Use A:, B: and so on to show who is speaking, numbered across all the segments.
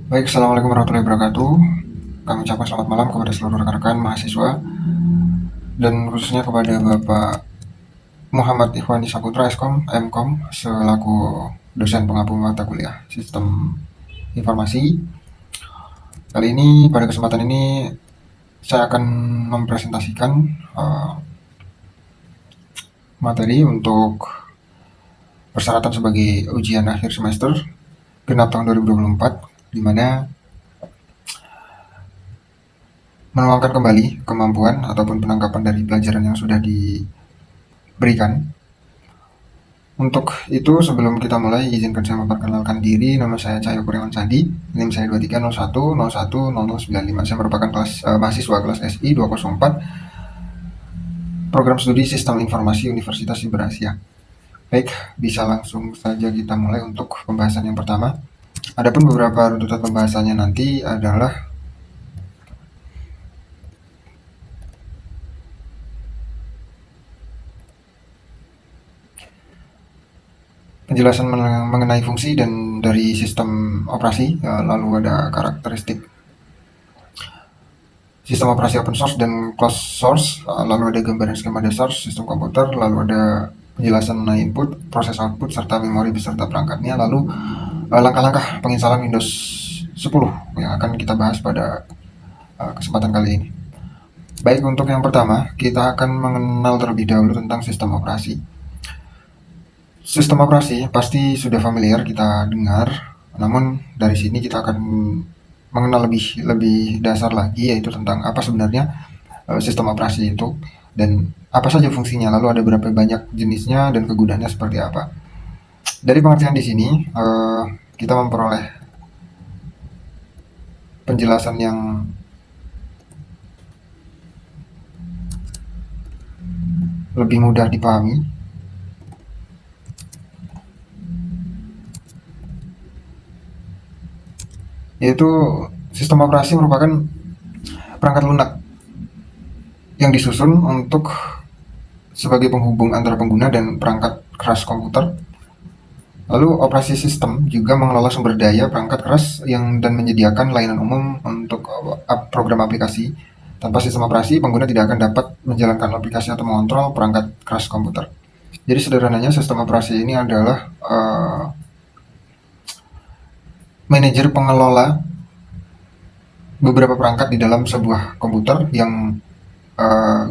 A: Baik, Assalamualaikum warahmatullahi wabarakatuh. Kami ucapkan selamat malam kepada seluruh rekan-rekan mahasiswa dan khususnya kepada Bapak Muhammad Ikhwani Saputra Eskom MKOM selaku dosen pengampu mata kuliah Sistem Informasi. Kali ini pada kesempatan ini saya akan mempresentasikan materi untuk persyaratan sebagai ujian akhir semester genap tahun 2024, di mana menuangkan kembali kemampuan ataupun penangkapan dari pelajaran yang sudah diberikan. Untuk itu, sebelum kita mulai, izinkan saya memperkenalkan diri. Nama saya Cahyo Kurniawan Sandi, NIM saya 2301010095. Saya merupakan mahasiswa kelas SI 204, Program Studi Sistem Informasi Universitas Siber Asia. Baik, bisa langsung saja kita mulai untuk pembahasan yang pertama. Adapun beberapa runtutan pembahasannya nanti adalah penjelasan mengenai fungsi dan dari sistem operasi, lalu ada karakteristik sistem operasi open source dan closed source, lalu ada gambaran skema dasar sistem komputer, lalu ada penjelasan mengenai input, proses output, serta memori beserta perangkatnya, lalu langkah-langkah penginstalan Windows 10 yang akan kita bahas pada kesempatan kali ini. Baik, untuk yang pertama, kita akan mengenal terlebih dahulu tentang sistem operasi. Sistem operasi pasti sudah familiar kita dengar, namun dari sini kita akan mengenal lebih dasar lagi, yaitu tentang apa sebenarnya sistem operasi itu dan apa saja fungsinya, lalu ada berapa banyak jenisnya dan kegunaannya seperti apa. Dari pengertian di sini kita memperoleh penjelasan yang lebih mudah dipahami, yaitu sistem operasi merupakan perangkat lunak yang disusun untuk sebagai penghubung antara pengguna dan perangkat keras komputer. Lalu operasi sistem juga mengelola sumber daya perangkat keras dan menyediakan layanan umum untuk program aplikasi. Tanpa sistem operasi, pengguna tidak akan dapat menjalankan aplikasi atau mengontrol perangkat keras komputer. Jadi sederhananya sistem operasi ini adalah manajer pengelola beberapa perangkat di dalam sebuah komputer yang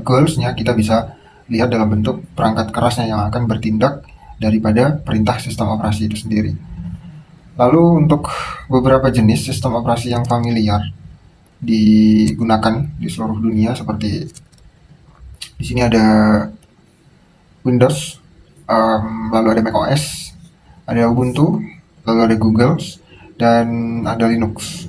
A: goals-nya kita bisa lihat dalam bentuk perangkat kerasnya yang akan bertindak daripada perintah sistem operasi itu sendiri. Lalu untuk beberapa jenis sistem operasi yang familiar digunakan di seluruh dunia, seperti di sini ada Windows, lalu ada macOS, ada Ubuntu, lalu ada Google, dan ada Linux.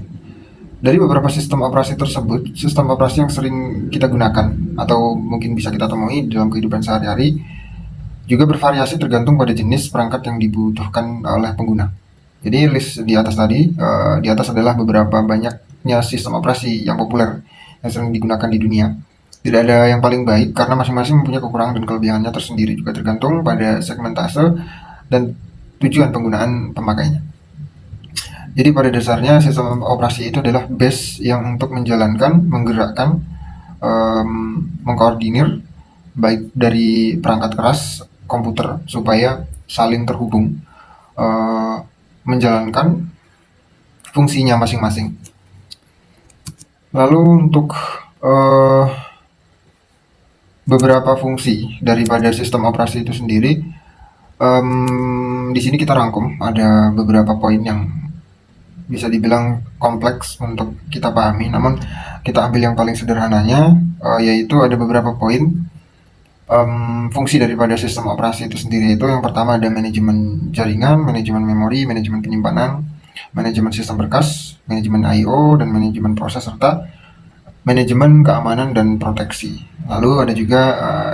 A: Dari beberapa sistem operasi tersebut, sistem operasi yang sering kita gunakan atau mungkin bisa kita temui dalam kehidupan sehari-hari juga bervariasi tergantung pada jenis perangkat yang dibutuhkan oleh pengguna. Jadi list di atas tadi, di atas adalah beberapa banyaknya sistem operasi yang populer yang sering digunakan di dunia. Tidak ada yang paling baik karena masing-masing mempunyai kekurangan dan kelebihannya tersendiri, juga tergantung pada segmentase dan tujuan penggunaan pemakainya. Jadi pada dasarnya sistem operasi itu adalah base yang untuk menjalankan, menggerakkan, mengkoordinir baik dari perangkat keras komputer supaya saling terhubung, menjalankan fungsinya masing-masing. Lalu untuk beberapa fungsi daripada sistem operasi itu sendiri, di sini kita rangkum ada beberapa poin yang bisa dibilang kompleks untuk kita pahami, namun kita ambil yang paling sederhananya, yaitu ada beberapa poin fungsi daripada sistem operasi itu sendiri. Itu yang pertama ada manajemen jaringan, manajemen memori, manajemen penyimpanan, manajemen sistem berkas, manajemen I/O, dan manajemen proses, serta manajemen keamanan dan proteksi. Lalu ada juga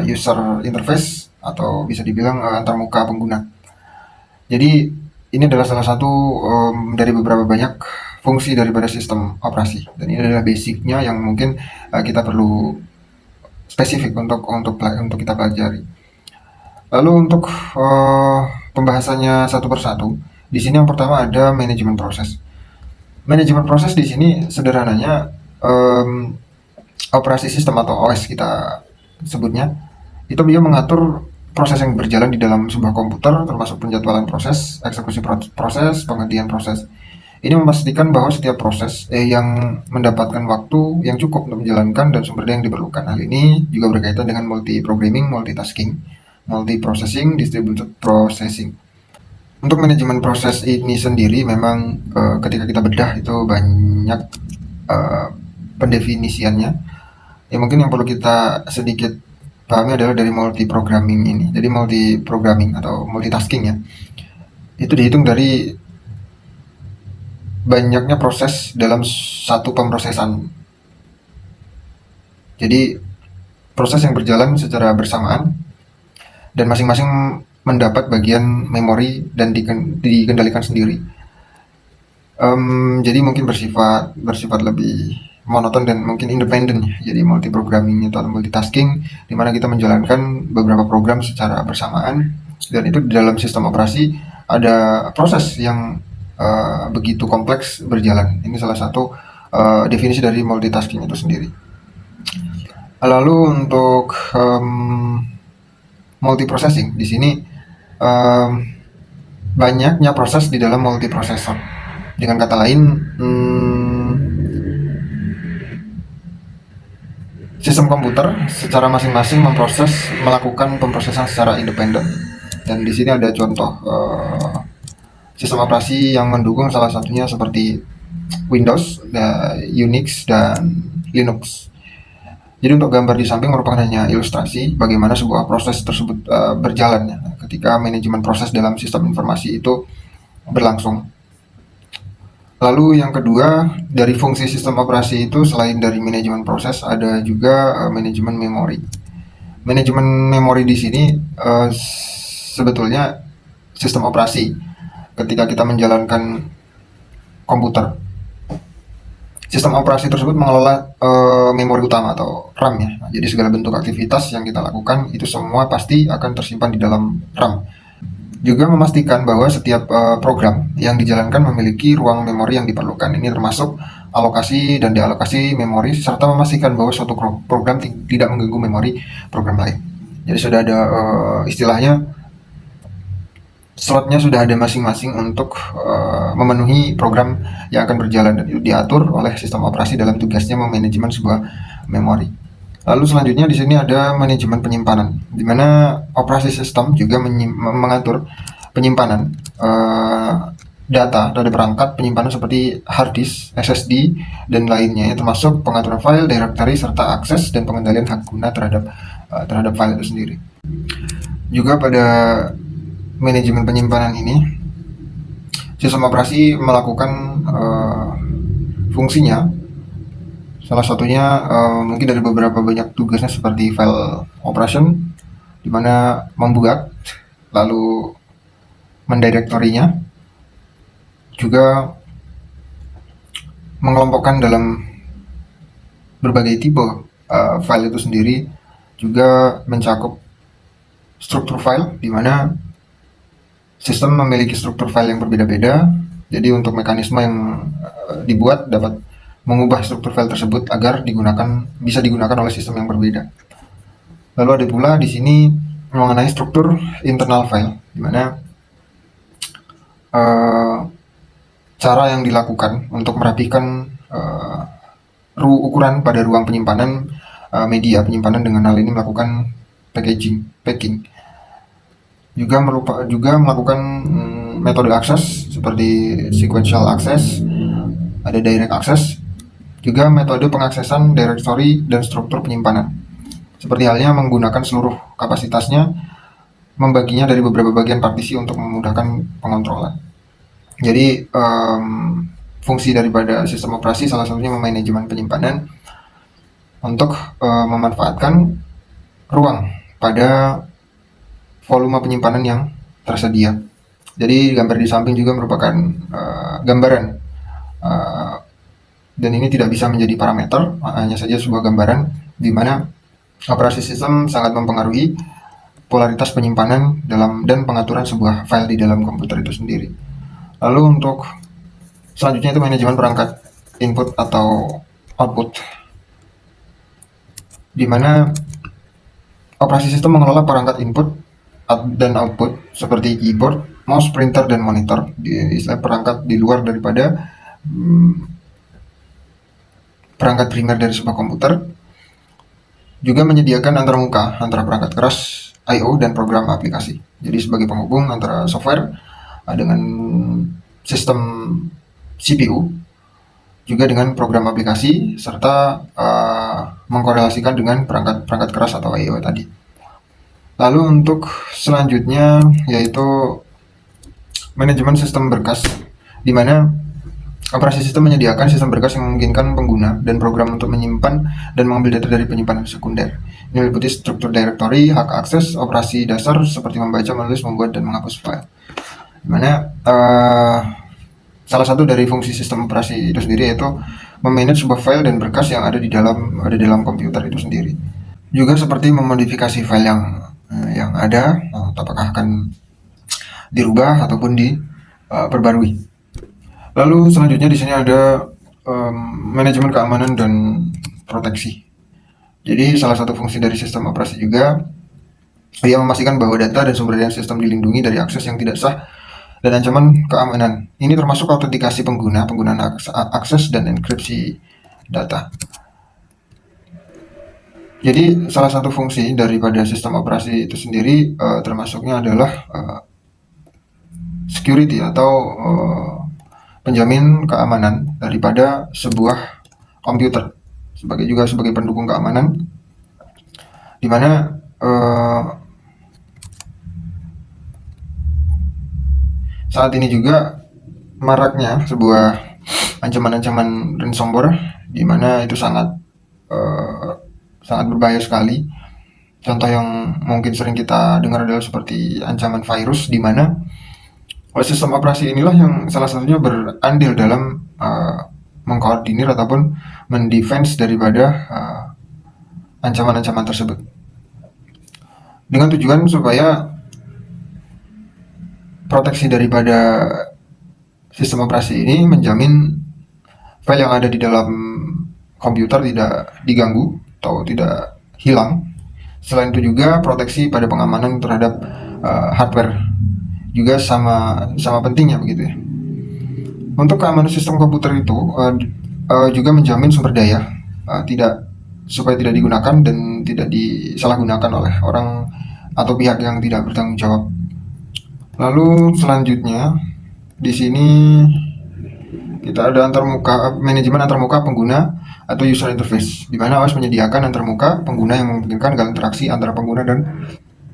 A: user interface atau bisa dibilang antarmuka pengguna. Jadi ini adalah salah satu dari beberapa banyak fungsi daripada sistem operasi, dan ini adalah basicnya yang mungkin kita perlu spesifik untuk kita pelajari. Lalu untuk pembahasannya satu persatu, di sini yang pertama ada manajemen proses. Manajemen proses di sini sederhananya operasi sistem atau OS kita sebutnya, itu dia mengatur proses yang berjalan di dalam sebuah komputer, termasuk penjadwalan proses, eksekusi proses, penghentian proses. Ini memastikan bahwa setiap proses yang mendapatkan waktu yang cukup untuk menjalankan dan sumber daya yang diperlukan. Hal ini juga berkaitan dengan multi-programming, multitasking, multi-processing, distributed processing. Untuk manajemen proses ini sendiri memang ketika kita bedah itu banyak pendefinisiannya. Ya mungkin yang perlu kita sedikit pahami adalah dari multi programming ini. Jadi multi programming atau multitasking ya, itu dihitung dari banyaknya proses dalam satu pemrosesan. Jadi proses yang berjalan secara bersamaan dan masing-masing mendapat bagian memori dan dikendalikan sendiri. Jadi mungkin bersifat lebih monoton dan mungkin independen ya. Jadi multi programming atau multitasking, di mana kita menjalankan beberapa program secara bersamaan, dan itu di dalam sistem operasi ada proses yang begitu kompleks berjalan. Ini salah satu definisi dari multitasking itu sendiri. Lalu untuk multiprocessing di sini banyaknya proses di dalam multiprosesor. Dengan kata lain, sistem komputer secara masing-masing melakukan pemrosesan secara independen. Dan di sini ada contoh sistem operasi yang mendukung, salah satunya seperti Windows, Unix, dan Linux. Jadi untuk gambar di samping merupakan hanya ilustrasi bagaimana sebuah proses tersebut berjalan ya, ketika manajemen proses dalam sistem informasi itu berlangsung. Lalu yang kedua, dari fungsi sistem operasi itu selain dari manajemen proses ada juga manajemen memori. Manajemen memori di sini sebetulnya sistem operasi ketika kita menjalankan komputer. Sistem operasi tersebut mengelola memori utama atau RAM ya. Nah, jadi segala bentuk aktivitas yang kita lakukan itu semua pasti akan tersimpan di dalam RAM. Juga memastikan bahwa setiap program yang dijalankan memiliki ruang memori yang diperlukan. Ini termasuk alokasi dan dealokasi memori, serta memastikan bahwa suatu program tidak mengganggu memori program lain. Jadi sudah ada istilahnya slotnya sudah ada masing-masing untuk memenuhi program yang akan berjalan, dan itu diatur oleh sistem operasi dalam tugasnya memanajemen sebuah memori. Lalu selanjutnya di sini ada manajemen penyimpanan, di mana operasi sistem juga mengatur penyimpanan data dari perangkat penyimpanan seperti hard disk, SSD, dan lainnya, termasuk pengaturan file, directory, serta akses dan pengendalian hak guna terhadap file itu sendiri. Juga pada manajemen penyimpanan ini, sistem operasi melakukan fungsinya. Salah satunya mungkin dari beberapa banyak tugasnya seperti file operation, di mana membuat lalu mendirektorinya, juga mengelompokkan dalam berbagai tipe file itu sendiri, juga mencakup struktur file, di mana sistem memiliki struktur file yang berbeda-beda. Jadi untuk mekanisme yang dibuat dapat mengubah struktur file tersebut agar bisa digunakan oleh sistem yang berbeda. Lalu ada pula di sini mengenai struktur internal file, di mana cara yang dilakukan untuk merapikan ukuran pada ruang penyimpanan media penyimpanan, dengan hal ini melakukan packing. Juga melakukan metode akses seperti sequential access, ada direct access, juga metode pengaksesan directory dan struktur penyimpanan. Seperti halnya menggunakan seluruh kapasitasnya, membaginya dari beberapa bagian partisi untuk memudahkan pengontrolan. Jadi fungsi daripada sistem operasi salah satunya memanajemen penyimpanan untuk memanfaatkan ruang pada volume penyimpanan yang tersedia. Jadi gambar di samping juga merupakan gambaran, dan ini tidak bisa menjadi parameter, hanya saja sebuah gambaran di mana operasi sistem sangat mempengaruhi polaritas penyimpanan dan pengaturan sebuah file di dalam komputer itu sendiri. Lalu untuk Selanjutnya itu manajemen perangkat input atau output, di mana operasi sistem mengelola perangkat input dan output seperti keyboard, mouse, printer, dan monitor. Istilah perangkat di luar daripada perangkat primer dari sebuah komputer. Juga menyediakan antarmuka antara perangkat keras, I/O, dan program aplikasi. Jadi sebagai penghubung antara software dengan sistem CPU, juga dengan program aplikasi, serta mengkorelasikan dengan perangkat keras atau I/O tadi. Lalu untuk selanjutnya yaitu manajemen sistem berkas, di mana operasi sistem menyediakan sistem berkas yang memungkinkan pengguna dan program untuk menyimpan dan mengambil data dari penyimpanan sekunder. Ini meliputi struktur directory, hak akses, operasi dasar seperti membaca, menulis, membuat, dan menghapus file. Dimana salah satu dari fungsi sistem operasi itu sendiri yaitu memanage sebuah file dan berkas yang ada di dalam komputer itu sendiri. Juga seperti memodifikasi file yang ada, apakah akan dirubah ataupun diperbarui. Lalu selanjutnya di sini ada manajemen keamanan dan proteksi. Jadi salah satu fungsi dari sistem operasi juga ia memastikan bahwa data dan sumber daya sistem dilindungi dari akses yang tidak sah dan ancaman keamanan. Ini termasuk autentikasi pengguna, penggunaan akses, dan enkripsi data. Jadi salah satu fungsi daripada sistem operasi itu sendiri termasuknya adalah security atau penjamin keamanan daripada sebuah komputer, sebagai pendukung keamanan, di mana saat ini juga maraknya sebuah ancaman-ancaman ransomware, di mana itu sangat berbahaya sekali. Contoh yang mungkin sering kita dengar adalah seperti ancaman virus, di mana sistem operasi inilah yang salah satunya berandil dalam mengkoordinir ataupun mendefense daripada ancaman-ancaman tersebut, dengan tujuan supaya proteksi daripada sistem operasi ini menjamin file yang ada di dalam komputer tidak diganggu atau tidak hilang. Selain itu juga proteksi pada pengamanan terhadap hardware juga sama pentingnya begitu ya. Untuk keamanan sistem komputer itu juga menjamin sumber daya supaya tidak digunakan dan tidak disalahgunakan oleh orang atau pihak yang tidak bertanggung jawab. Lalu selanjutnya di sini kita ada manajemen antarmuka pengguna atau user interface, di mana OS menyediakan antarmuka pengguna yang memungkinkan interaksi antara pengguna dan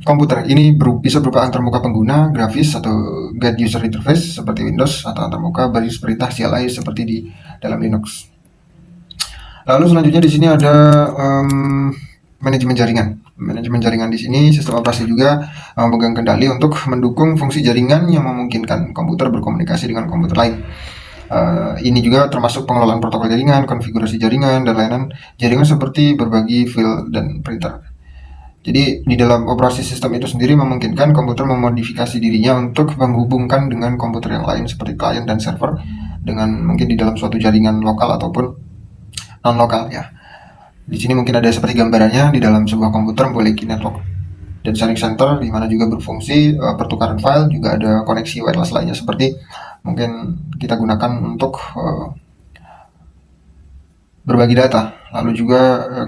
A: komputer. Ini bisa berupa antarmuka pengguna, grafis, atau get user interface seperti Windows, atau antarmuka baris perintah CLI seperti di dalam Linux. Lalu selanjutnya di sini ada manajemen jaringan. Manajemen jaringan di sini sistem operasi juga memegang kendali untuk mendukung fungsi jaringan yang memungkinkan komputer berkomunikasi dengan komputer lain. Ini juga termasuk pengelolaan protokol jaringan, konfigurasi jaringan, dan layanan jaringan seperti berbagi file dan printer. Jadi di dalam operasi sistem itu sendiri memungkinkan komputer memodifikasi dirinya untuk menghubungkan dengan komputer yang lain seperti klien dan server, dengan mungkin di dalam suatu jaringan lokal ataupun non lokal ya. Di sini mungkin ada seperti gambarannya, di dalam sebuah komputer memiliki network dan sharing center, di mana juga berfungsi pertukaran file, juga ada koneksi wireless lainnya seperti mungkin kita gunakan untuk berbagi data. Lalu juga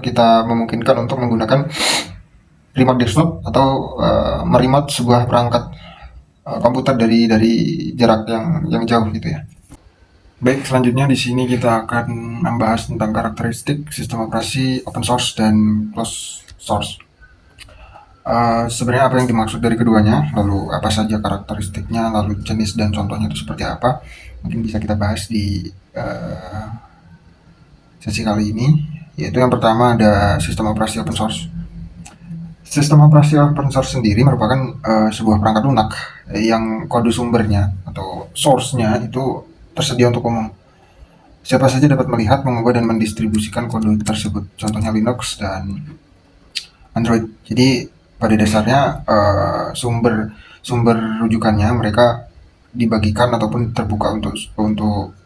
A: kita memungkinkan untuk menggunakan remote desktop atau meremote sebuah perangkat komputer dari jarak yang jauh gitu ya. Baik, selanjutnya di sini kita akan membahas tentang karakteristik sistem operasi open source dan closed source. Sebenarnya apa yang dimaksud dari keduanya, lalu apa saja karakteristiknya, lalu jenis dan contohnya itu seperti apa, mungkin bisa kita bahas di sesi kali ini. Yaitu yang pertama ada sistem operasi open source. Sistem operasi open source sendiri merupakan sebuah perangkat lunak yang kode sumbernya atau source-nya itu tersedia untuk umum. Siapa saja dapat melihat, mengubah, dan mendistribusikan kode tersebut. Contohnya Linux dan Android. Jadi pada dasarnya sumber rujukannya mereka dibagikan ataupun terbuka untuk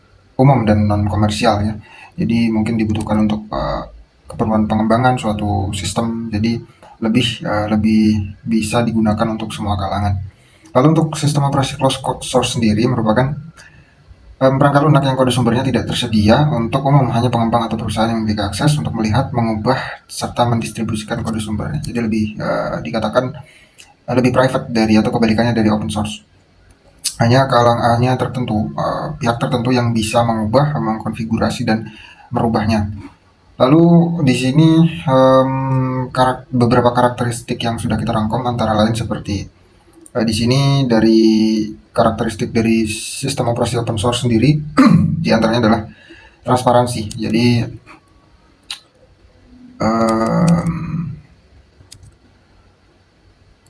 A: umum dan non komersial ya. Jadi mungkin dibutuhkan untuk keperluan pengembangan suatu sistem. Jadi lebih bisa digunakan untuk semua kalangan. Lalu untuk sistem operasi closed source sendiri merupakan perangkat lunak yang kode sumbernya tidak tersedia untuk umum, hanya pengembang atau perusahaan yang memiliki akses untuk melihat, mengubah, serta mendistribusikan kode sumbernya. Jadi lebih dikatakan lebih private dari atau kebalikannya dari open source. Hanya tertentu, pihak tertentu yang bisa mengubah, mengkonfigurasi dan merubahnya. Lalu di sini beberapa karakteristik yang sudah kita rangkum antara lain seperti di sini dari karakteristik dari sistem operasi open source sendiri diantaranya adalah transparansi. Jadi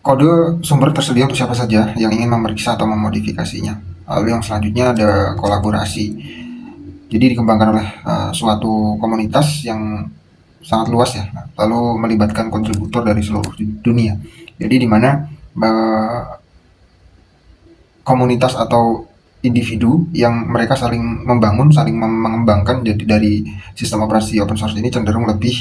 A: kode sumber tersedia untuk siapa saja yang ingin memeriksa atau memodifikasinya. Lalu yang selanjutnya ada kolaborasi. Jadi dikembangkan oleh suatu komunitas yang sangat luas ya, lalu melibatkan kontributor dari seluruh dunia. Jadi di mana komunitas atau individu yang mereka saling membangun, saling mengembangkan. Jadi dari sistem operasi open source ini cenderung lebih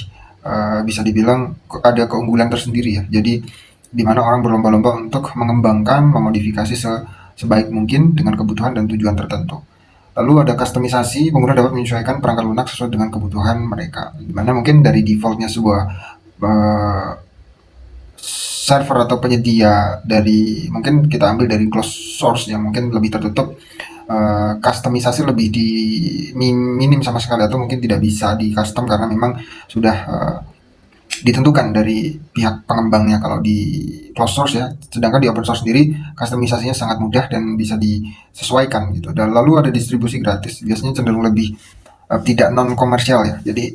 A: bisa dibilang ada keunggulan tersendiri ya. Jadi di mana orang berlomba-lomba untuk mengembangkan, memodifikasi sebaik mungkin dengan kebutuhan dan tujuan tertentu. Lalu ada customisasi, pengguna dapat menyesuaikan perangkat lunak sesuai dengan kebutuhan mereka. Di mana mungkin dari defaultnya sebuah server atau penyedia dari, mungkin kita ambil dari closed source yang mungkin lebih tertutup, customisasi lebih minim sama sekali atau mungkin tidak bisa di custom karena memang sudah ditentukan dari pihak pengembangnya kalau di closed source ya. Sedangkan di open source sendiri customisasinya sangat mudah dan bisa disesuaikan gitu. Dan lalu ada distribusi gratis, biasanya cenderung lebih tidak non komersial ya. Jadi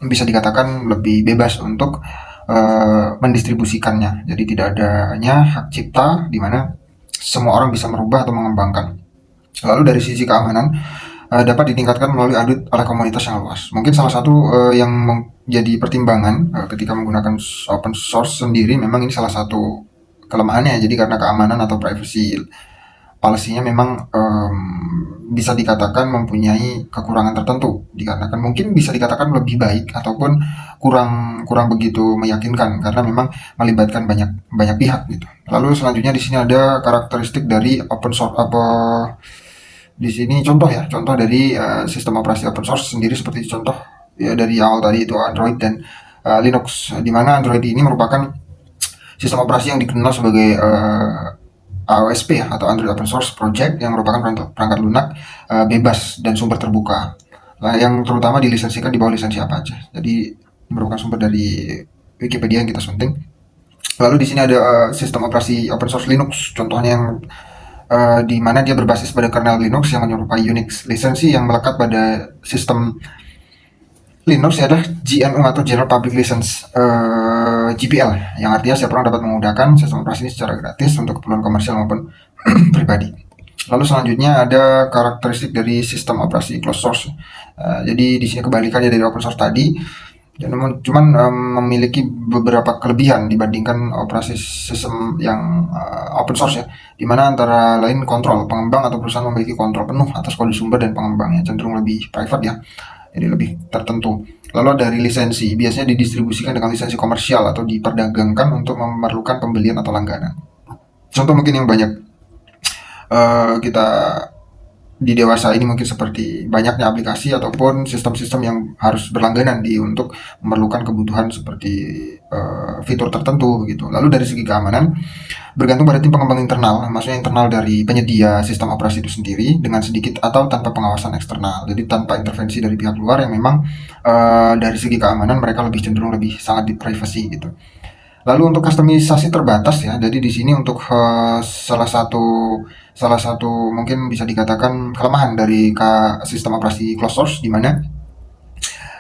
A: bisa dikatakan lebih bebas untuk mendistribusikannya. Jadi tidak adanya hak cipta di mana semua orang bisa merubah atau mengembangkan. Lalu dari sisi keamanan dapat ditingkatkan melalui audit oleh komunitas yang luas. Mungkin salah satu yang menjadi pertimbangan ketika menggunakan open source sendiri, memang ini salah satu kelemahannya. Jadi karena keamanan atau privacy policy-nya memang bisa dikatakan mempunyai kekurangan tertentu, dikarenakan mungkin bisa dikatakan lebih baik ataupun kurang begitu meyakinkan karena memang melibatkan banyak pihak gitu. Lalu selanjutnya di sini ada karakteristik dari open source di sini contoh dari sistem operasi open source sendiri, seperti contoh ya dari awal tadi itu Android dan Linux, di mana Android ini merupakan sistem operasi yang dikenal sebagai AOSP atau Android Open Source Project, yang merupakan perangkat lunak bebas dan sumber terbuka. Nah, yang terutama dilisensikan di bawah lisensi apa aja. Jadi merupakan sumber dari Wikipedia yang kita sunting. Lalu di sini ada sistem operasi open source Linux, contohnya yang di mana dia berbasis pada kernel Linux yang menyerupai Unix. Lisensi yang melekat pada sistem Linux adalah GNU atau General Public License, GPL, yang artinya setiap orang dapat menggunakan sistem operasi ini secara gratis untuk keperluan komersial maupun pribadi. Lalu selanjutnya ada karakteristik dari sistem operasi closed source. Jadi di sini kebalikannya dari open source tadi, cuman memiliki beberapa kelebihan dibandingkan operasi sistem yang open source ya, dimana antara lain kontrol pengembang atau perusahaan memiliki kontrol penuh atas kode sumber dan pengembangnya, cenderung lebih private ya, jadi lebih tertentu. Lalu dari lisensi, biasanya didistribusikan dengan lisensi komersial atau diperdagangkan untuk memerlukan pembelian atau langganan. Contoh mungkin yang banyak kita di dewasa ini mungkin seperti banyaknya aplikasi ataupun sistem-sistem yang harus berlangganan untuk memerlukan kebutuhan seperti fitur tertentu begitu. Lalu dari segi keamanan, bergantung pada tim pengembang internal, maksudnya internal dari penyedia sistem operasi itu sendiri, dengan sedikit atau tanpa pengawasan eksternal. Jadi tanpa intervensi dari pihak luar yang memang dari segi keamanan mereka lebih cenderung lebih sangat di privacy gitu. Lalu untuk customisasi terbatas ya. Jadi di sini untuk salah satu mungkin bisa dikatakan kelemahan dari sistem operasi closed source, di mana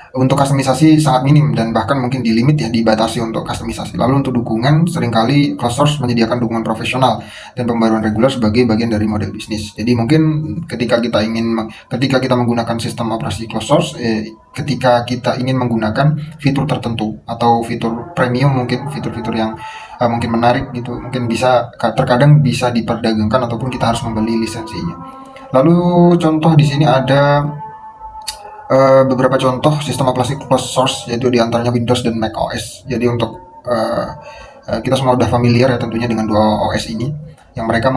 A: untuk customisasi sangat minim dan bahkan mungkin di limit ya, dibatasi untuk customisasi. Lalu untuk dukungan, seringkali closed source menyediakan dukungan profesional dan pembaruan reguler sebagai bagian dari model bisnis. Jadi mungkin ketika kita menggunakan sistem operasi closed source, ketika kita ingin menggunakan fitur tertentu atau fitur premium, mungkin fitur-fitur yang mungkin menarik gitu, mungkin terkadang bisa diperdagangkan ataupun kita harus membeli lisensinya. Lalu contoh di sini ada beberapa contoh sistem operasi closed source, yaitu diantaranya Windows dan Mac OS. Jadi untuk kita semua udah familiar ya tentunya dengan dua OS ini, yang mereka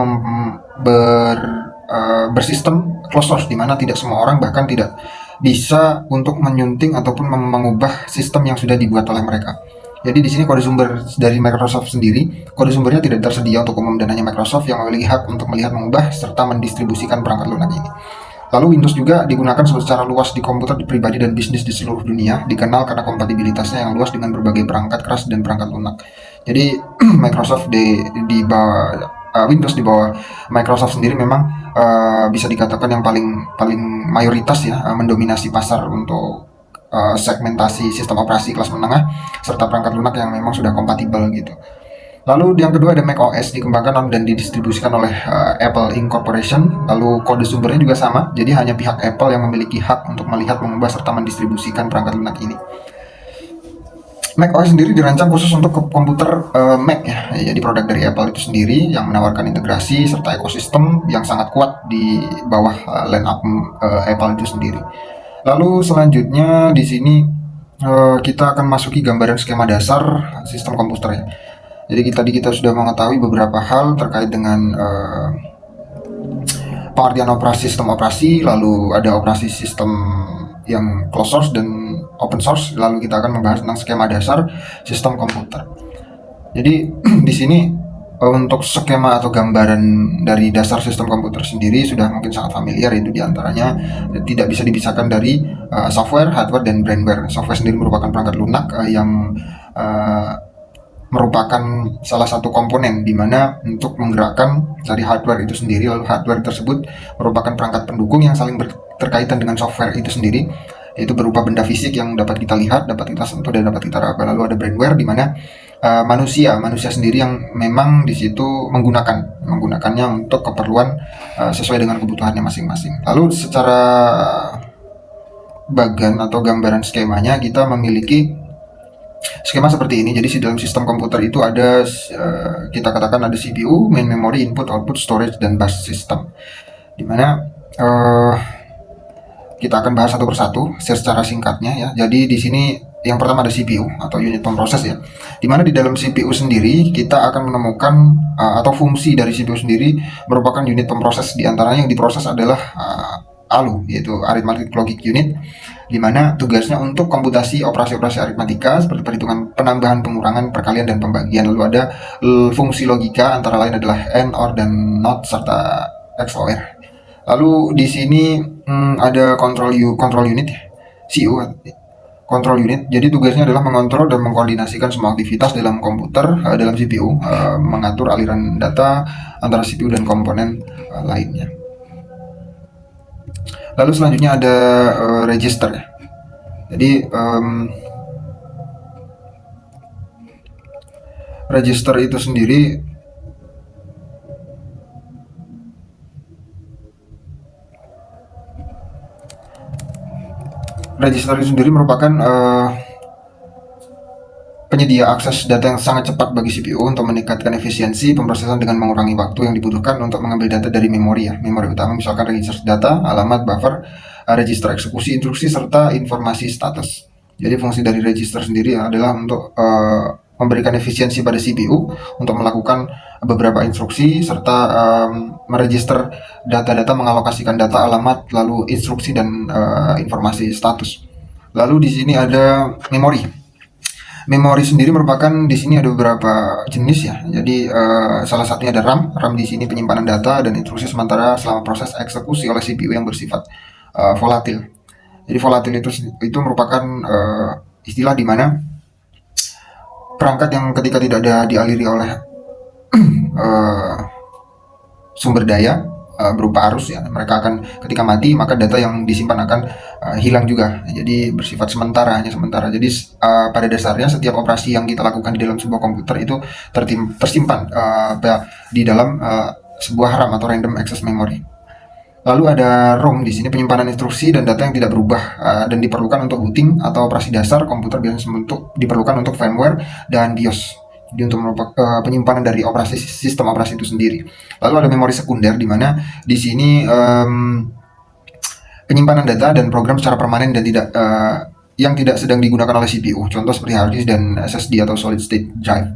A: bersistem closed source, di mana tidak semua orang bahkan tidak bisa untuk menyunting ataupun mengubah sistem yang sudah dibuat oleh mereka. Jadi di sini kode sumber dari Microsoft sendiri, kode sumbernya tidak tersedia untuk umum dan hanya Microsoft yang memiliki hak untuk melihat, mengubah, serta mendistribusikan perangkat lunak ini. Lalu Windows juga digunakan secara luas di komputer pribadi dan bisnis di seluruh dunia, dikenal karena kompatibilitasnya yang luas dengan berbagai perangkat keras dan perangkat lunak. Jadi Microsoft di bawah Windows di bawah Microsoft sendiri memang bisa dikatakan yang paling mayoritas ya, mendominasi pasar untuk segmentasi sistem operasi kelas menengah serta perangkat lunak yang memang sudah kompatibel gitu. Lalu yang kedua ada macOS, dikembangkan dan didistribusikan oleh Apple Inc. Corporation. Lalu kode sumbernya juga sama, jadi hanya pihak Apple yang memiliki hak untuk melihat, mengubah, serta mendistribusikan perangkat lunak ini. macOS sendiri dirancang khusus untuk komputer Mac ya, jadi produk dari Apple itu sendiri yang menawarkan integrasi serta ekosistem yang sangat kuat di bawah line-up Apple itu sendiri. Lalu selanjutnya di sini kita akan masuki gambaran skema dasar sistem komputer ya. Jadi kita sudah mengetahui beberapa hal terkait dengan pengertian sistem operasi, lalu ada operasi sistem yang closed source dan open source, lalu kita akan membahas tentang skema dasar sistem komputer. Jadi di sini untuk skema atau gambaran dari dasar sistem komputer sendiri sudah mungkin sangat familiar, itu diantaranya tidak bisa dipisahkan dari software, hardware, dan brainware. Software sendiri merupakan perangkat lunak yang merupakan salah satu komponen di mana untuk menggerakkan dari hardware itu sendiri. Lalu hardware tersebut merupakan perangkat pendukung yang saling berkaitan dengan software itu sendiri, yaitu berupa benda fisik yang dapat kita lihat, dapat kita sentuh, dan dapat kita raba. Lalu ada brainware di mana manusia sendiri yang memang di situ menggunakannya untuk keperluan sesuai dengan kebutuhannya masing-masing. Lalu secara bagan atau gambaran skemanya, kita memiliki skema seperti ini. Jadi di dalam sistem komputer itu ada kita katakan ada CPU, main memory, input, output, storage, dan bus system. Dimana kita akan bahas satu persatu secara singkatnya ya. Jadi di sini yang pertama ada CPU atau unit pemroses ya. Dimana di dalam CPU sendiri kita akan menemukan atau fungsi dari CPU sendiri merupakan unit pemroses. Di antaranya yang diproses adalah ALU, yaitu Arithmetic Logic Unit, di mana tugasnya untuk komputasi operasi-operasi aritmatika seperti perhitungan penambahan, pengurangan, perkalian, dan pembagian. Lalu ada fungsi logika, antara lain adalah AND, OR, dan NOT, serta XOR. Lalu di sini ada control unit, CU, control unit. Jadi tugasnya adalah mengontrol dan mengkoordinasikan semua aktivitas dalam komputer, dalam CPU, mengatur aliran data antara CPU dan komponen lainnya. Lalu selanjutnya ada register. Jadi register itu sendiri merupakan penyedia akses data yang sangat cepat bagi CPU untuk meningkatkan efisiensi pemrosesan dengan mengurangi waktu yang dibutuhkan untuk mengambil data dari memori ya. Memori utama misalkan register data, alamat, buffer, register eksekusi, instruksi, serta informasi status. Jadi fungsi dari register sendiri adalah untuk memberikan efisiensi pada CPU untuk melakukan beberapa instruksi serta meregister data-data, mengalokasikan data, alamat, lalu instruksi, dan informasi status. Lalu di sini ada memori. Memori sendiri merupakan, di sini ada beberapa jenis ya. Jadi salah satunya ada RAM. RAM di sini penyimpanan data dan instruksi sementara selama proses eksekusi oleh CPU yang bersifat volatil. Jadi volatil itu merupakan istilah di mana perangkat yang ketika tidak ada dialiri oleh sumber daya berupa arus ya, mereka akan ketika mati maka data yang disimpan akan hilang juga. Jadi bersifat sementara, hanya sementara. Jadi pada dasarnya setiap operasi yang kita lakukan di dalam sebuah komputer itu tersimpan di dalam sebuah RAM atau random access memory. Lalu ada ROM, di sini penyimpanan instruksi dan data yang tidak berubah dan diperlukan untuk booting atau operasi dasar komputer, biasanya diperlukan untuk firmware dan BIOS. Jadi untuk penyimpanan dari sistem operasi itu sendiri. Lalu ada memori sekunder, di mana di sini penyimpanan data dan program secara permanen dan tidak yang tidak sedang digunakan oleh CPU. Contoh seperti hard disk dan SSD atau solid state drive.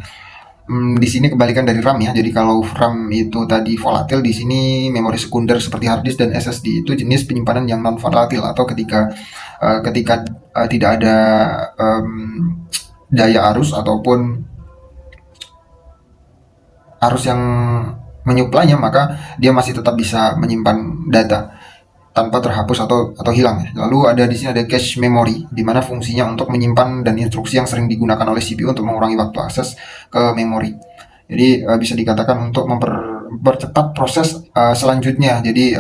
A: Di sini kebalikan dari RAM ya. Jadi kalau RAM itu tadi volatil, di sini memori sekunder seperti hard disk dan SSD itu jenis penyimpanan yang non volatil, atau ketika tidak ada daya arus ataupun arus yang menyuplainya, maka dia masih tetap bisa menyimpan data tanpa terhapus atau hilang ya. Lalu ada di sini ada cache memory, di mana fungsinya untuk menyimpan dan instruksi yang sering digunakan oleh CPU untuk mengurangi waktu akses ke memori. Jadi bisa dikatakan untuk mempercepat proses selanjutnya. Jadi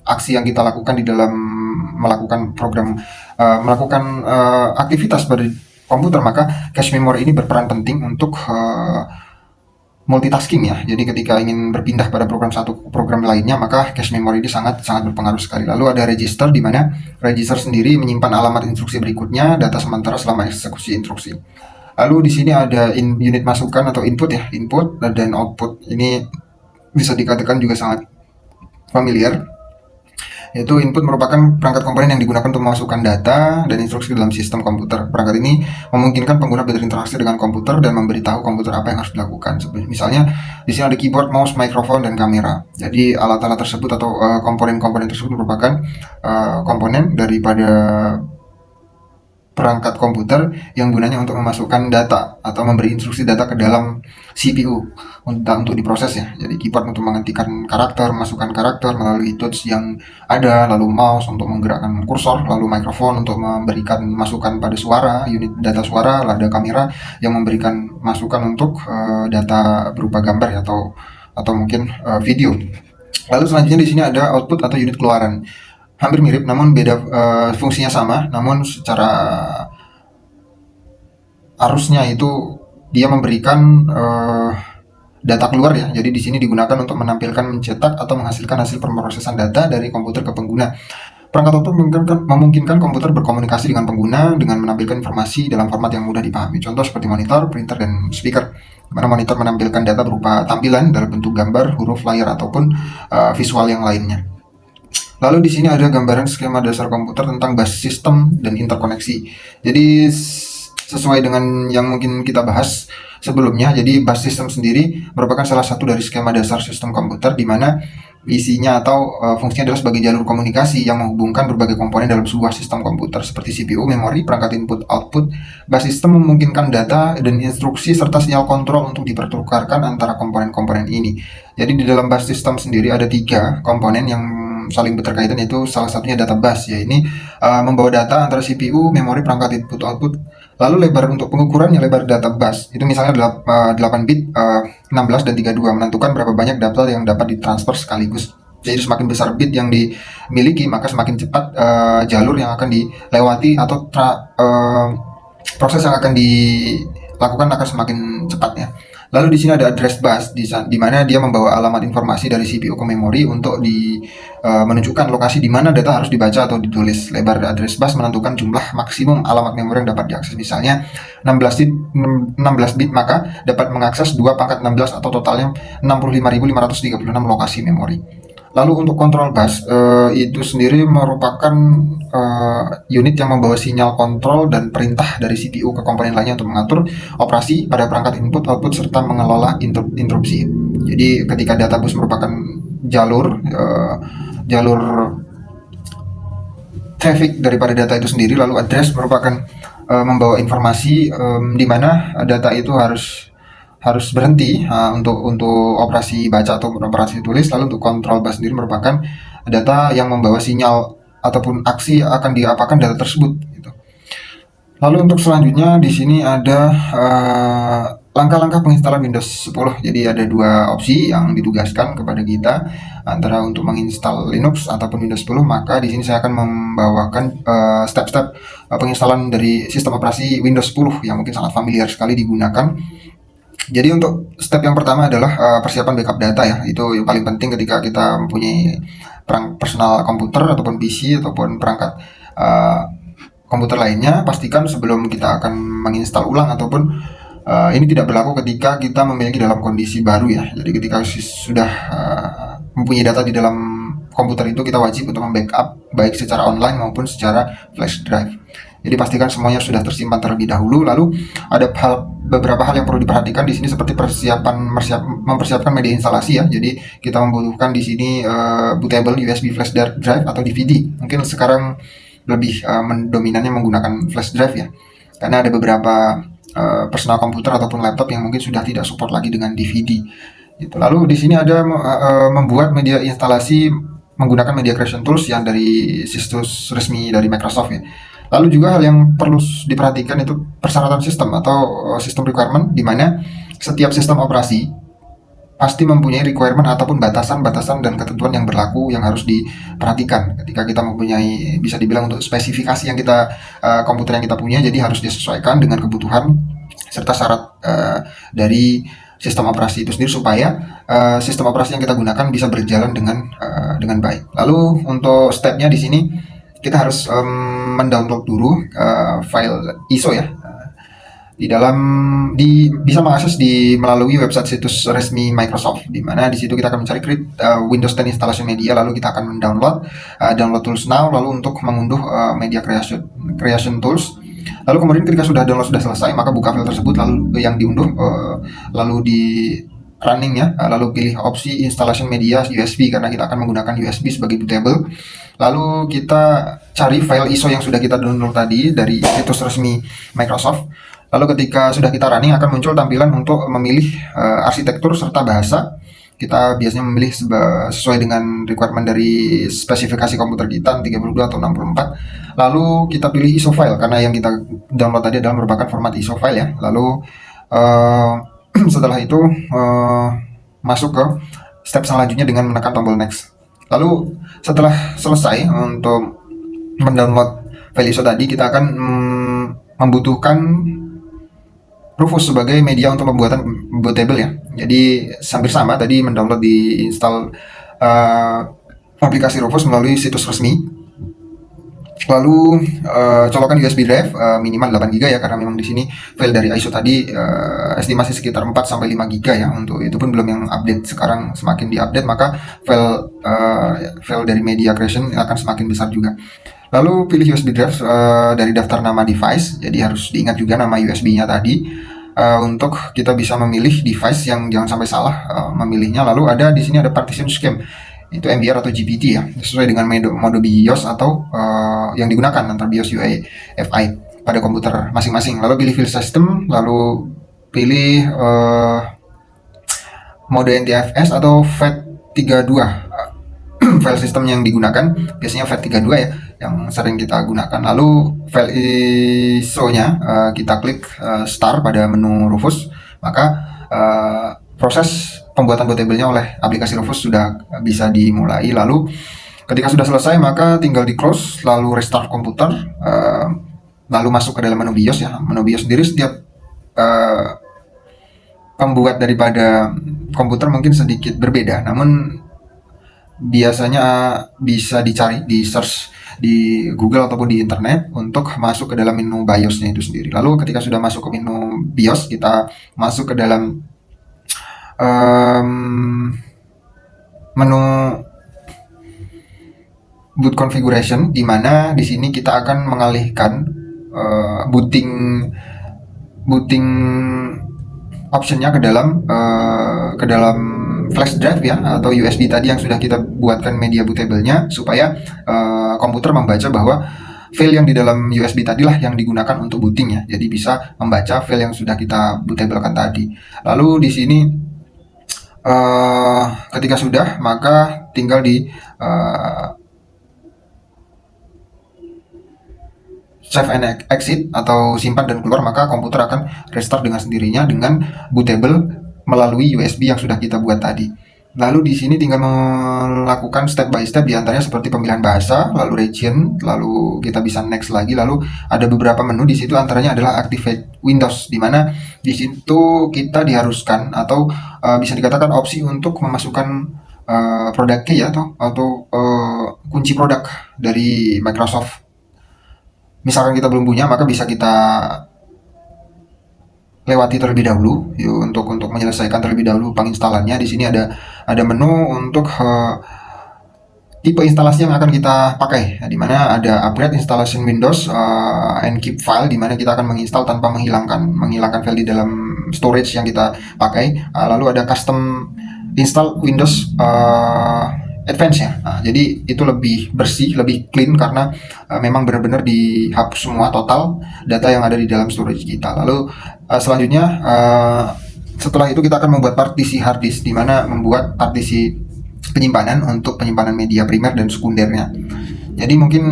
A: aksi yang kita lakukan di dalam melakukan program, melakukan aktivitas pada komputer, maka cache memory ini berperan penting untuk multitasking ya. Jadi ketika ingin berpindah pada program satu ke program lainnya, maka cache memory ini sangat berpengaruh sekali. Lalu ada register, di mana register sendiri menyimpan alamat instruksi berikutnya, data sementara selama eksekusi instruksi. Lalu di sini ada unit masukan atau input ya, input dan output. Ini bisa dikatakan juga sangat familiar. Yaitu input merupakan perangkat komponen yang digunakan untuk memasukkan data dan instruksi dalam sistem komputer. Perangkat ini memungkinkan pengguna berinteraksi dengan komputer dan memberitahu komputer apa yang harus dilakukan. Misalnya di sini ada keyboard, mouse, mikrofon, dan kamera. Jadi alat-alat tersebut atau komponen-komponen tersebut merupakan komponen daripada perangkat komputer yang gunanya untuk memasukkan data atau memberi instruksi data ke dalam CPU untuk diproses ya. Jadi keyboard untuk menghentikan karakter, masukkan karakter melalui touch yang ada, lalu mouse untuk menggerakkan kursor, lalu mikrofon untuk memberikan masukan pada suara, unit data suara, ada kamera yang memberikan masukan untuk data berupa gambar ya, atau mungkin video. Lalu selanjutnya di sini ada output atau unit keluaran. Hampir mirip, namun beda, fungsinya sama, namun secara arusnya itu dia memberikan data keluar ya. Jadi di sini digunakan untuk menampilkan, mencetak, atau menghasilkan hasil pemrosesan data dari komputer ke pengguna. Perangkat output memungkinkan komputer berkomunikasi dengan pengguna dengan menampilkan informasi dalam format yang mudah dipahami. Contoh seperti monitor, printer, dan speaker. Mana monitor menampilkan data berupa tampilan dalam bentuk gambar, huruf, layar, ataupun visual yang lainnya. Lalu di sini ada gambaran skema dasar komputer tentang bus system dan interkoneksi. Jadi sesuai dengan yang mungkin kita bahas sebelumnya, jadi bus system sendiri merupakan salah satu dari skema dasar sistem komputer, di mana isinya atau fungsinya adalah sebagai jalur komunikasi yang menghubungkan berbagai komponen dalam sebuah sistem komputer seperti CPU, memori, perangkat input output. Bus system memungkinkan data dan instruksi serta sinyal kontrol untuk dipertukarkan antara komponen-komponen ini. Jadi di dalam bus system sendiri ada 3 komponen yang saling berkaitan, yaitu salah satunya data bus ya. Ini membawa data antara CPU, memori, perangkat input output. Lalu lebar untuk pengukurannya, lebar data bus itu misalnya 8 bit, 16 dan 32, menentukan berapa banyak data yang dapat ditransfer sekaligus. Jadi semakin besar bit yang dimiliki, maka semakin cepat jalur yang akan dilewati atau proses yang akan dilakukan akan semakin cepat ya. Lalu di sini ada address bus, di mana dia membawa alamat informasi dari CPU ke memori untuk menunjukkan lokasi di mana data harus dibaca atau ditulis. Lebar address bus menentukan jumlah maksimum alamat memori yang dapat diakses. Misalnya 16 bit, maka dapat mengakses 2 pangkat 16 atau totalnya 65.536 lokasi memori. Lalu untuk kontrol bus itu sendiri merupakan unit yang membawa sinyal kontrol dan perintah dari CPU ke komponen lainnya untuk mengatur operasi pada perangkat input, output, serta mengelola interupsi. Jadi ketika data bus merupakan jalur traffic daripada data itu sendiri, lalu address merupakan membawa informasi di mana data itu harus berhenti untuk operasi baca atau operasi tulis. Lalu untuk control bus sendiri merupakan data yang membawa sinyal ataupun aksi akan diapakan data tersebut gitu. Lalu untuk selanjutnya di sini ada langkah-langkah penginstalan Windows 10. Jadi ada 2 opsi yang ditugaskan kepada kita, antara untuk menginstal Linux ataupun Windows 10. Maka di sini saya akan membawakan step-step penginstalan dari sistem operasi Windows 10 yang mungkin sangat familiar sekali digunakan. Jadi untuk step yang pertama adalah persiapan backup data ya. Itu yang paling penting ketika kita mempunyai personal komputer ataupun PC ataupun perangkat komputer lainnya. Pastikan sebelum kita akan menginstal ulang ataupun Ini tidak berlaku ketika kita memiliki dalam kondisi baru ya. Jadi ketika sudah mempunyai data di dalam komputer itu, kita wajib untuk membackup baik secara online maupun secara flash drive. Jadi pastikan semuanya sudah tersimpan terlebih dahulu. Lalu ada beberapa hal yang perlu diperhatikan di sini seperti mempersiapkan media instalasi ya. Jadi kita membutuhkan di sini bootable USB flash drive atau DVD. Mungkin sekarang lebih mendominannya menggunakan flash drive ya. Karena ada beberapa personal komputer ataupun laptop yang mungkin sudah tidak support lagi dengan DVD. Gitu. Lalu di sini ada membuat media instalasi menggunakan Media Creation Tools yang dari situs resmi dari Microsoft ya. Lalu juga hal yang perlu diperhatikan itu persyaratan sistem atau sistem requirement, di mana setiap sistem operasi pasti mempunyai requirement ataupun batasan-batasan dan ketentuan yang berlaku yang harus diperhatikan ketika kita mempunyai, bisa dibilang untuk spesifikasi yang kita komputer yang kita punya, jadi harus disesuaikan dengan kebutuhan serta syarat dari sistem operasi itu sendiri supaya sistem operasi yang kita gunakan bisa berjalan dengan baik. Lalu untuk stepnya di sini kita harus mendownload dulu file ISO ya. Bisa mengakses melalui website situs resmi Microsoft, di mana di situ kita akan mencari create Windows 10 installation media, lalu kita akan mendownload download tools now, lalu untuk mengunduh media creation tools. Lalu kemudian ketika download sudah selesai, maka buka file tersebut lalu yang diunduh, lalu di running ya, lalu pilih opsi installation media USB karena kita akan menggunakan USB sebagai bootable. Lalu kita cari file ISO yang sudah kita download tadi dari situs resmi Microsoft. Lalu ketika sudah kita running akan muncul tampilan untuk memilih arsitektur serta bahasa. Kita biasanya memilih sesuai dengan requirement dari spesifikasi komputer kita 32 atau 64. Lalu kita pilih ISO file karena yang kita download tadi adalah merupakan format ISO file ya. Lalu setelah itu masuk ke step selanjutnya dengan menekan tombol next. Lalu setelah selesai untuk mendownload file ISO tadi, kita akan membutuhkan Rufus sebagai media untuk pembuatan bootable ya. Jadi hampir sama tadi mendownload, diinstal aplikasi Rufus melalui situs resmi. Lalu colokan USB drive minimal 8 GB ya, karena memang di sini file dari ISO tadi estimasi sekitar 4 sampai 5 GB ya. Untuk itu pun belum yang update, sekarang semakin diupdate maka file dari media creation akan semakin besar juga. Lalu pilih USB drive dari daftar nama device. Jadi harus diingat juga nama USB-nya tadi untuk kita bisa memilih device yang jangan sampai salah memilihnya. Lalu ada di sini ada partition scheme, itu MBR atau GPT ya, sesuai dengan mode BIOS atau yang digunakan antara BIOS UEFI pada komputer masing-masing. Lalu pilih file system, lalu pilih mode NTFS atau FAT32 file system yang digunakan, biasanya FAT32 ya yang sering kita gunakan. Lalu file ISO-nya kita klik start pada menu Rufus, maka proses pembuatan bootable-nya oleh aplikasi Rufus sudah bisa dimulai. Lalu ketika sudah selesai maka tinggal di close, lalu restart komputer, lalu masuk ke dalam menu BIOS ya. Menu BIOS sendiri setiap pembuat daripada komputer mungkin sedikit berbeda, namun biasanya bisa dicari di search di Google ataupun di internet untuk masuk ke dalam menu BIOS-nya itu sendiri. Lalu ketika sudah masuk ke menu BIOS, kita masuk ke dalam menu boot configuration, di mana di sini kita akan mengalihkan booting optionnya ke dalam flash drive ya, atau USB tadi yang sudah kita buatkan media bootable-nya, supaya komputer membaca bahwa file yang di dalam USB tadilah yang digunakan untuk booting ya. Jadi bisa membaca file yang sudah kita bootable-kan tadi. Lalu di sini ketika sudah, maka tinggal di save and exit atau simpan dan keluar, maka komputer akan restart dengan sendirinya dengan bootable melalui USB yang sudah kita buat tadi. Lalu di sini tinggal melakukan step by step, diantaranya seperti pemilihan bahasa, lalu region, lalu kita bisa next lagi. Lalu ada beberapa menu di situ, antaranya adalah activate Windows, di mana di situ kita diharuskan atau bisa dikatakan opsi untuk memasukkan produk key ya, atau kunci produk dari Microsoft. Misalkan kita belum punya, maka bisa kita lewati terlebih dahulu yuk, untuk menyelesaikan terlebih dahulu penginstalannya. Di sini ada menu untuk tipe instalasi yang akan kita pakai, di mana ada upgrade installation Windows and keep file, di mana kita akan menginstal tanpa menghilangkan file di dalam storage yang kita pakai. Lalu ada custom install Windows Advance ya. Jadi itu lebih bersih, lebih clean karena memang benar-benar dihapus semua total data yang ada di dalam storage kita. Lalu selanjutnya setelah itu kita akan membuat partisi hard disk, di mana membuat partisi penyimpanan untuk penyimpanan media primer dan sekundernya. Jadi mungkin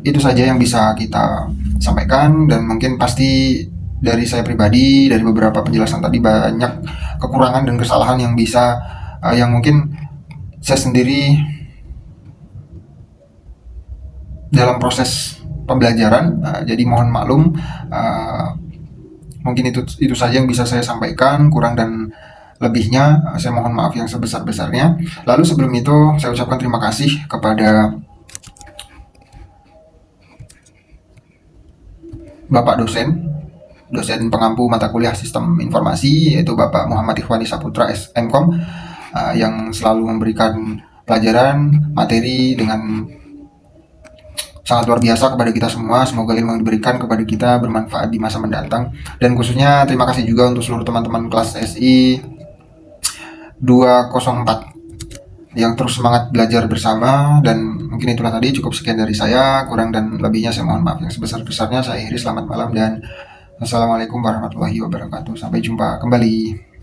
A: itu saja yang bisa kita sampaikan, dan mungkin pasti dari saya pribadi, dari beberapa penjelasan tadi banyak kekurangan dan kesalahan yang bisa yang mungkin saya sendiri dalam proses pembelajaran, jadi mohon maklum. Mungkin itu saja yang bisa saya sampaikan. Kurang dan lebihnya saya mohon maaf yang sebesar-besarnya. Lalu sebelum itu saya ucapkan terima kasih kepada Bapak dosen pengampu mata kuliah Sistem Informasi, yaitu Bapak Muhammad Ikhwani Saputra SMkom, yang selalu memberikan pelajaran materi dengan sangat luar biasa kepada kita semua. Semoga ilmu yang diberikan kepada kita bermanfaat di masa mendatang. Dan khususnya terima kasih juga untuk seluruh teman-teman kelas SI 204 yang terus semangat belajar bersama. Dan mungkin itulah tadi, cukup sekian dari saya. Kurang dan lebihnya saya mohon maaf yang sebesar-besarnya. Saya akhiri, selamat malam dan assalamualaikum warahmatullahi wabarakatuh. Sampai jumpa kembali.